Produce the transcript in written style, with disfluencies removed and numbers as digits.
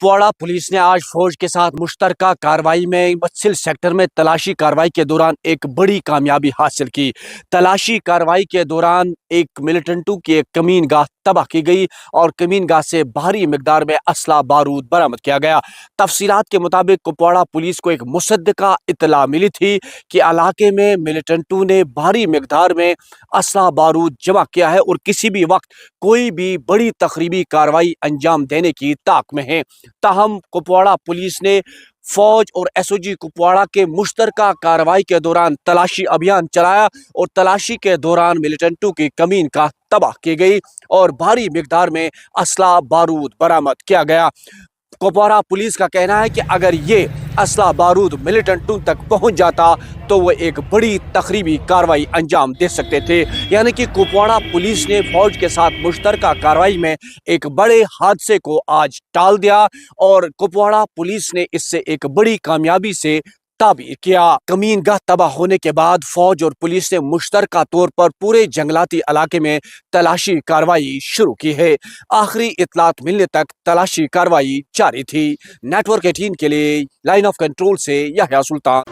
Kupwara police ने आज फौज के साथ मुश्तरका कार्रवाई में बत्सिल सेक्टर में तलाशी कार्रवाई के दौरान एक बड़ी कामयाबी हासिल की। तलाशी कार्रवाई के दौरान एक मिलिटेंटों की एक कमीन गाह तबाह की गई और कमीन गाह से भारी मिकदार में असला बारूद बरामद किया गया। तफसीलात के मुताबिक कुपवाड़ा पुलिस को एक मुसद्दका इतला मिली थी कि इलाके में मिलिटेंटों ने भारी मिकदार में असला बारूद जमा किया है और किसी भी वक्त कोई भी बड़ी तकरीबी कार्रवाई अंजाम देने की ताक में है। ताहम कुपवाड़ा पुलिस ने फौज और एसओजी कुपवाड़ा के मुश्तरका कार्रवाई के दौरान तलाशी अभियान चलाया और तलाशी के दौरान मिलिटेंटों की कमीन का तबाह की गई और भारी मिकदार में असला बारूद बरामद किया गया। कुपवाड़ा पुलिस का कहना है कि अगर ये असला बारूद मिलिटेंटों तक पहुंच जाता तो वो एक बड़ी तकरीबी कार्रवाई अंजाम दे सकते थे। यानी कि कुपवाड़ा पुलिस ने फौज के साथ मुश्तरका कार्रवाई में एक बड़े हादसे को आज टाल दिया और कुपवाड़ा पुलिस ने इससे एक बड़ी कामयाबी से ताबीर किया। कमीन गाह तबाह होने के बाद फौज और पुलिस ने मुश्तरका तौर पर पूरे जंगलाती इलाके में तलाशी कार्रवाई शुरू की है। आखिरी इतलात मिलने तक तलाशी कार्रवाई जारी थी। नेटवर्क 18 के लिए लाइन ऑफ कंट्रोल से याह्या सुल्तान।